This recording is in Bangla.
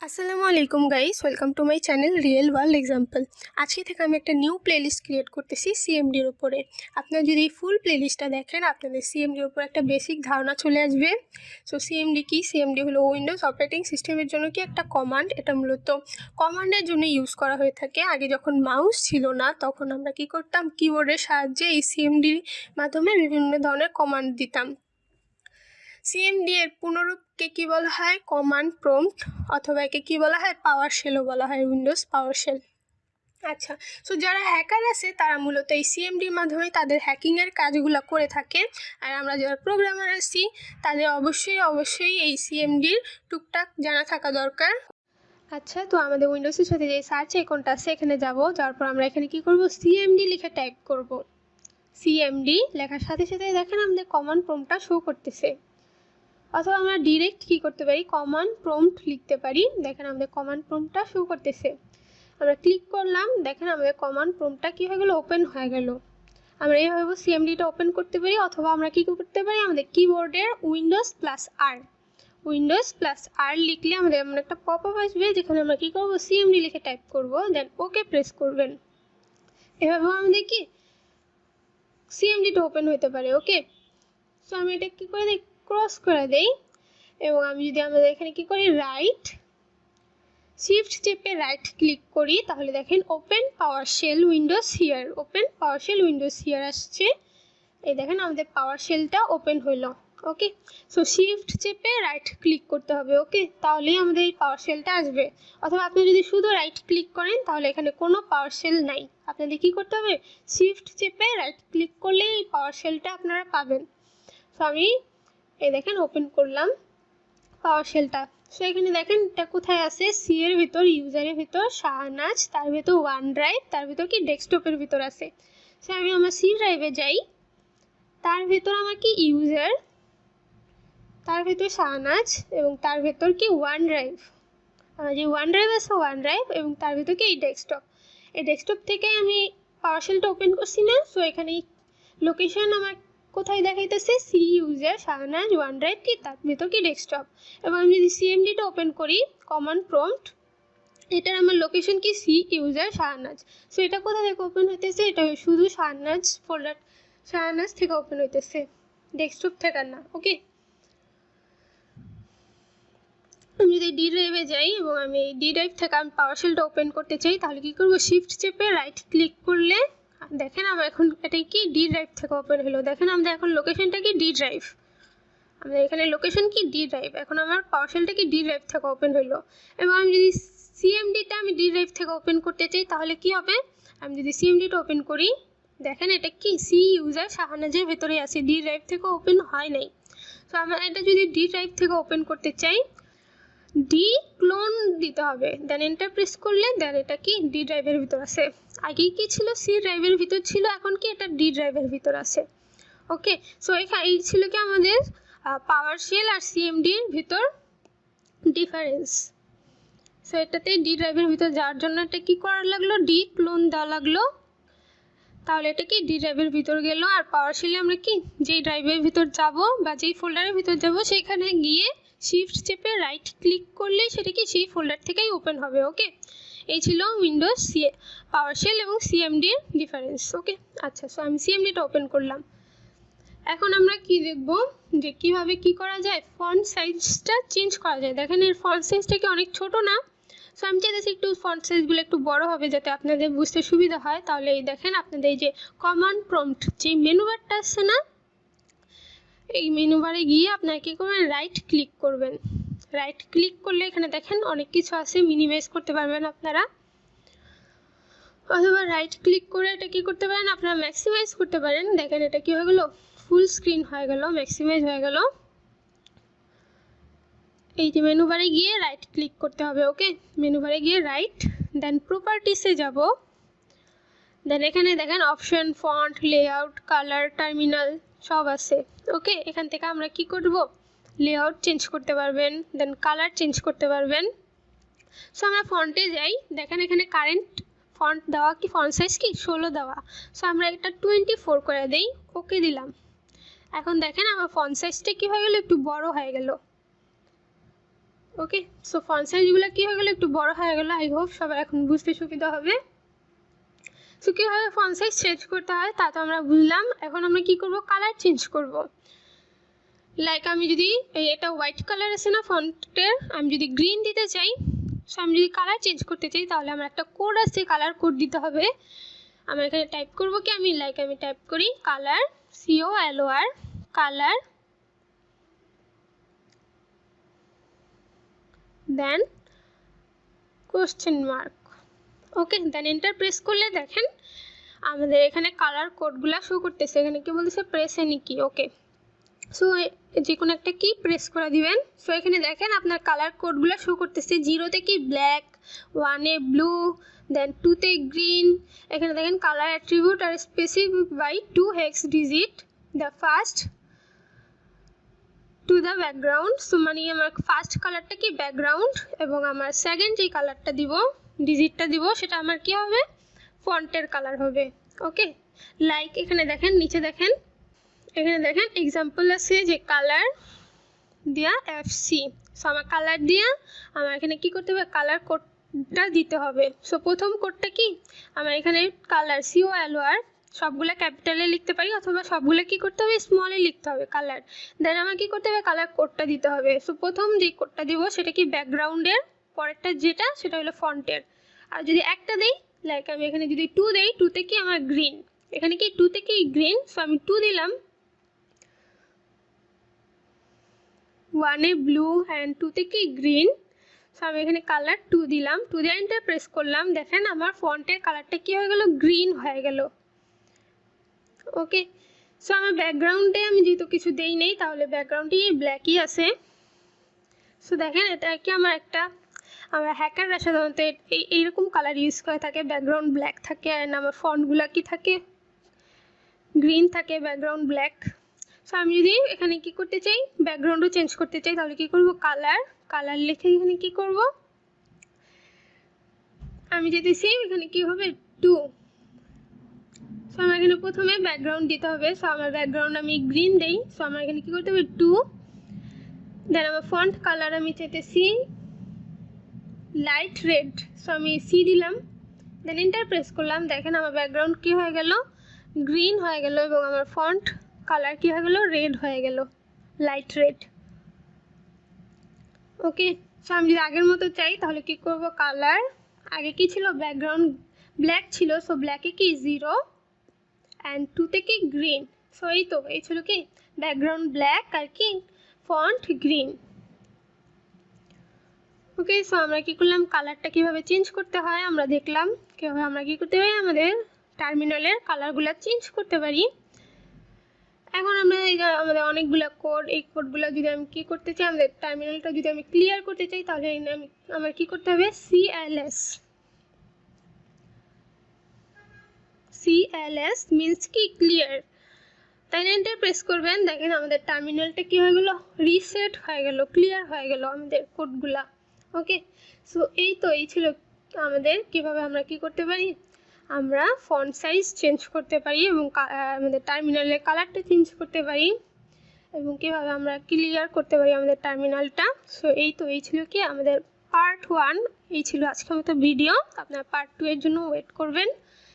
আসসালামু আলাইকুম guys, welcome to my channel real world example. আজকে থেকে আমি একটা নিউ প্লেলিস্ট ক্রিয়েট করতেছি সিএমডির উপরে। আপনারা যদি এই ফুল প্লেলিস্টটা দেখেন আপনাদের সিএমডির উপর একটা বেসিক ধারণা চলে আসবে। সো সিএমডি কি? সিএমডি হলো উইন্ডোজ অপারেটিং সিস্টেমের জন্য কি একটা কমান্ড। এটা মূলত কমান্ডের জন্য ইউজ করা হয়ে থাকে। আগে যখন মাউস ছিল না তখন আমরা কি করতাম, কিবোর্ডের সাহায্যে এই সিএমডির মাধ্যমে বিভিন্ন ধরনের কমান্ড দিতাম। সিএমডি এর পুনরূপকে কি বলা হয়? কমান্ড প্রম্পট, অথবা একে কি বলা হয়? পাওয়ারশেলও বলা হয়, উইন্ডোজ পাওয়ারশেল। আচ্ছা, সো যারা হ্যাকার আছে তারা মূলত এই সিএমডির মাধ্যমে তাদের হ্যাকিংয়ের কাজগুলো করে থাকে। আর আমরা যারা প্রোগ্রামার আছি তাদের অবশ্যই এই সিএমডির টুকটাক জানা থাকা দরকার। আচ্ছা, তো আমাদের উইন্ডোজের সাথে যে সার্চ আইকনটা আছে এখানে যাওয়ার পর আমরা এখানে কি করব? সিএমডি লিখে টাইপ করব। সিএমডি লেখার সাথে সাথে দেখেন আমাদের কমান্ড প্রম্পটটা শো করতেছে। অথবা আমরা ডিরেক্ট কি করতে পারি? কমান্ড প্রম্পট লিখতে পারি। দেখেন আমাদের কমান্ড প্রম্পটটা শো করতেছে। আমরা ক্লিক করলাম, দেখেন আমাদের কমান্ড প্রম্পটটা কি হয়ে গেল? ওপেন হয়ে গেল। আমরা এইভাবে সিএমডিটা ওপেন করতে পারি, অথবা আমরা কি করতে পারি? আমাদের কিবোর্ডের উইন্ডোজ প্লাস আর লিখলে আমাদের এমন একটা পপ আপ আসবে যেখানে আমরা কি করব? সিএমডি লিখে টাইপ করব, দেন ওকে প্রেস করবেন। এভাবে আমাদের কি সিএমডিটা ওপেন হতে পারে। ওকে, সো আমি এটা কি করে দিই? ক্রস করে দেই। এবং আমি যদি আমাদের এখানে কি করি? শিফট চেপে রাইট ক্লিক করি, তাহলে দেখেন ওপেন পাওয়ারশেল উইন্ডোজ হিয়ার আসছে। এই দেখেন আমাদের পাওয়ারশেলটা ওপেন হইলো। ওকে, সো শিফট চেপে রাইট ক্লিক করতে হবে। ওকে, তাহলেই আমাদের এই পাওয়ারশেলটা আসবে। অথবা আপনি যদি শুধু রাইট ক্লিক করেন তাহলে এখানে কোনো পাওয়ারশেল নাই। আপনাদের কি করতে হবে? শিফট চেপে রাইট ক্লিক করলে এই পাওয়ারশেলটা আপনারা পাবেন। সো আমি এই দেখেন ওপেন করলাম পাওয়ারশেলটা। সো এখানে দেখেন এটা কোথায় আছে? সি এর ভিতর, ইউজারের ভিতর শাহনাজ, তার ভিতর ওয়ান ড্রাইভ, তার ভিতর কি ডেস্কটপের ভিতর আছে। সো আমি আমার সি ড্রাইভে যাই, তার ভিতর আমার কি ইউজার, তার ভিতর শাহনাজ, এবং তার ভিতর কি ওয়ান ড্রাইভ। আমার যে ওয়ান ড্রাইভ আছে ওয়ান ড্রাইভ, এবং তার ভিতর কি এই ডেস্কটপ। এই ডেস্কটপ থেকে আমি পাওয়ারশেলটা ওপেন করছি না। সো এখানে লোকেশন আমার কোথায় দেখাইতেছে? C user Shahnaz OneDrive কি তার ভিতর কি ডেস্কটপ। এবং আমি যদি সিএমডিটা ওপেন করি কমান্ড প্রম্পট, এটার আমার লোকেশন কি? C user Shahnaz. সো এটা কোথা থেকে ওপেন হইতেছে? এটা শুধু শাহনাজ ফোল্ডার, শাহনাজ থেকে ওপেন হইতেছে, ডেস্কটপ থেকে না। ওকে, আমি যদি ডি ড্রাইভে যাই এবং আমি ডি ড্রাইভ থেকে আমি পাওয়ারশেলটা ওপেন করতে চাই, তাহলে কি করবো? শিফট চেপে রাইট ক্লিক করলে দেখেন আমার এখন এটাই কি ডি ড্রাইভ থেকে ওপেন হলো। দেখেন আমাদের এখন লোকেশনটা কি? D drive. আমাদের এখানে লোকেশন কি? D drive. এখন আমার পাওয়ারশেলটা কি? ডি ড্রাইভ থেকে ওপেন হলো। এবং আমি যদি সিএমডিটা আমি ডি ড্রাইভ থেকে ওপেন করতে চাই তাহলে কি হবে? আমি যদি সিএমডিটা ওপেন করি, দেখেন এটা কি? সি ইউজার শাহনাজের ভেতরে আছে, ডি ড্রাইভ থেকে ওপেন হয় নাই। তো আমরা এটা যদি ডি ড্রাইভ থেকে ওপেন করতে চাই, ডি ক্লোন দিতে হবে, দেন এন্টার প্রেস করলে দেন এটা কি? ডি ড্রাইভের ভিতর আছে। আগে কি ছিল? সি ড্রাইভের ভিতর ছিল, এখন কি এটা ডি ড্রাইভের ভিতর আছে। ওকে, সো এখানে এই ছিল কি আমাদের পাওয়ারশেল আর সিএমডির ভিতর ডিফারেন্স। সো এটাতে ডি ড্রাইভের ভিতর যাওয়ার জন্য এটা কি করা লাগলো? ডি ক্লোন দেওয়া লাগলো, তাহলে এটা কি? ডি ড্রাইভের ভিতর গেল। আর পাওয়ারশেলে আমরা কি? যেই ড্রাইভের ভিতর যাব বা যেই ফোল্ডারের ভিতর যাব সেখানে গিয়ে শিফট চেপে রাইট ক্লিক করলে সেটা কি? সেই ফোল্ডার থেকেই ওপেন হবে। ওকে, এই ছিল উইন্ডোজ পাওয়ারশেল এবং সিএমডির ডিফারেন্স। ওকে, আচ্ছা, সো আমি সিএমডিটা ওপেন করলাম। এখন আমরা কি দেখব যে কিভাবে কি করা যায়? ফন্ট সাইজটা চেঞ্জ করা যায়। দেখেন এর ফন্ট সাইজটা কি অনেক ছোট না? সো আমি চাইতেছি একটু ফন্ট সাইজগুলো একটু বড় হবে যাতে আপনাদের বুঝতে সুবিধা হয়। তাহলে এই দেখেন আপনাদের এই যে কমান্ড প্রম্পট যে মেনু বারটা আছে না, এই মেনু বারে গিয়ে আপনারা কি করবেন? রাইট ক্লিক করবেন। রাইট ক্লিক করলে এখানে দেখেন অনেক কিছু আছে, মিনিমাইজ করতে পারবেন আপনারা, অথবা রাইট ক্লিক করে এটা কি করতে পারেন? আপনারা ম্যাক্সিমাইজ করতে পারেন। দেখেন এটা কি হয়ে গেল? ফুল স্ক্রিন হয়ে গেল, ম্যাক্সিমাইজ হয়ে গেল। এই যে মেনু বারে গিয়ে রাইট ক্লিক করতে হবে। ওকে, মেনু বারে গিয়ে রাইট, দেন প্রপার্টিসে যাব, দেন এখানে দেখেন option, font, layout, colour, terminal সব আছে। ওকে, এখান থেকে আমরা কি করব? লেআউট চেঞ্জ করতে পারবেন, দেন কালার চেঞ্জ করতে পারবেন। সো আমরা ফন্টে যাই, দেখেন এখানে কারেন্ট ফন্ট দেওয়া কি? ফন্ট সাইজ কি? 16 দেওয়া। সো আমরা এটা 24 করে দেই, ওকে দিলাম। এখন দেখেন আমার ফন্ট সাইজটা কি হয়ে গেল? একটু বড় হয়ে গেল। ওকে, সো ফন্ট সাইজগুলো কী হয়ে গেলো, একটু বড় হয়ে গেলো। আই হোপ সবার এখন বুঝতে সুবিধা হবে। সো কীভাবে ফন্ট সাইজ চেঞ্জ করতে হয় তা তো আমরা বুঝলাম। এখন আমরা কি করব, কালার চেঞ্জ করব। লাইক আমি যদি এটা হোয়াইট কালার আছে না ফন্টের, আমি যদি গ্রিন দিতে চাই, সো আমি যদি কালার চেঞ্জ করতে চাই তাহলে আমার একটা কোড আছে, কালার কোড দিতে হবে। আমরা এখানে টাইপ করব কি, আমি টাইপ করি colour, COLOR, colour, then question mark. Okay, then enter press করলে দেখেন আমাদের এখানে কালার কোডগুলো শো করতেছে। এখানে কি বলতেছে, প্রেস এনি কি। ওকে, সো যে কোনো একটা কি প্রেস করে দিবেন। সো এখানে দেখেন আপনার কালার কোডগুলো শো করতেছে। 0-তে কি ব্ল্যাক, 1-এ ব্লু, দেন 2-তে গ্রিন। এখানে দেখেন colour attribute are specific by 2 hex digit the first to the background. So মানে আমার ফার্স্ট কালারটা কি ব্যাকগ্রাউন্ড, এবং আমার সেকেন্ড যে কালারটা দিব, ডিজিটটা দিব, সেটা আমার কি হবে, ফন্টের কালার হবে। ওকে, লাইক এখানে দেখেন, নিচে দেখেন, এখানে দেখেন এক্সাম্পল আছে যে কালার দিয়া FC। সো আমার কালার দিয়া আমার এখানে কি করতে হবে, কালার কোডটা দিতে হবে। সো প্রথম কোডটা কি, আমার এখানে কালার COLOR সবগুলো ক্যাপিটালে লিখতে পারি, অথবা সবগুলো কি করতে হবে, স্মলে লিখতে হবে কালার। দেন আমার কি করতে হবে, কালার কোডটা দিতে হবে। সো প্রথম যে কোডটা দিব সেটা কি ব্যাকগ্রাউন্ডের, পরেরটা যেটা সেটা হলো ফন্টের। আর যদি একটা দেই, লাইক আমি এখানে যদি 2 দেই, 2-তে কি আমার গ্রিন, এখানে কি 2-তে কি গ্রিন, সো আমি 2 দিলাম। 1-এ ব্লু অ্যান্ড 2-তে কি গ্রিন, সো আমি এখানে কালার 2 দিলাম। 2 দিয়ে এন্টার প্রেস করলাম, দেখেন আমার ফন্টের কালারটা কি হয়ে গেল, গ্রিন হয়ে গেল। ওকে, সো আমার ব্যাকগ্রাউন্ডে আমি যেহেতু কিছু দেই নেই, তাহলে ব্যাকগ্রাউন্ডটি ব্ল্যাকই আছে। সো দেখেন এটা কি আমরা হ্যাকাররা সাধারণত এইরকম কালার ইউজ করে থাকে, ব্যাকগ্রাউন্ড ব্ল্যাক থাকে, অ্যান্ড আমার ফন্টগুলো কি থাকে, গ্রিন থাকে, ব্যাকগ্রাউন্ড ব্ল্যাক। সো আমি যদি এখানে কি করতে চাই, ব্যাকগ্রাউন্ডও চেঞ্জ করতে চাই, তাহলে কি করব, কালার লিখে এখানে কি করব, আমি যেতেছি এখানে কি হবে 2। সো আমার এখানে প্রথমে ব্যাকগ্রাউন্ড দিতে হবে। সো আমার ব্যাকগ্রাউন্ড আমি গ্রিন দেই। সো আমার এখানে কি করতে হবে 2। দেন আমার ফন্ট কালার আমি চাইতেছি লাইট রেড। সো আমি C দিলাম, দেন এন্টার প্রেস করলাম। দেখেন আমার ব্যাকগ্রাউন্ড কি হয়ে গেল, গ্রিন হয়ে গেল, এবং আমার ফন্ট কালার কি হয়ে গেল, রেড হয়ে গেল, লাইট রেড। ওকে, সো আমি যদি আগের মতো চাই তাহলে কি করব, কালার, আগে কি ছিল, ব্যাকগ্রাউন্ড ব্ল্যাক ছিল, সো ব্ল্যাকে কি 0 অ্যান্ড 2-তে কি গ্রিন। সো এই ছিল কি ব্যাকগ্রাউন্ড ব্ল্যাক আর কি ফন্ট গ্রিন। ওকে, সো আমরা কি করলাম, কালারটা কিভাবে চেঞ্জ করতে হয় আমরা দেখলাম, কিভাবে আমরা কি করতে পারি, আমাদের টার্মিনালের কালারগুলো চেঞ্জ করতে পারি। এখন আমরা আমাদের অনেকগুলো কোড, এই কোডগুলো যদি আমি কি করতে চাই, আমাদের টার্মিনালটা যদি আমি ক্লিয়ার করতে চাই, তাহলে আমার কি করতে হবে, CLS মিনস কি ক্লিয়ার। তাই এন্টার প্রেস করবেন, দেখেন আমাদের টার্মিনালটা কি হয়ে গেল, রিসেট হয়ে গেল, ক্লিয়ার হয়ে গেল আমাদের কোডগুলা। ওকে, সো এই ছিল আমাদের কিভাবে আমরা কি করতে পারি, আমরা ফন্ট সাইজ চেঞ্জ করতে পারি, এবং আমাদের টার্মিনালের কালারটা চেঞ্জ করতে পারি, এবং কিভাবে আমরা ক্লিয়ার করতে পারি আমাদের টার্মিনালটা। সো এই ছিল কি আমাদের পার্ট 1। এই ছিল আজকের মতো ভিডিও। আপনারা পার্ট 2 এর জন্য ওয়েট করবেন।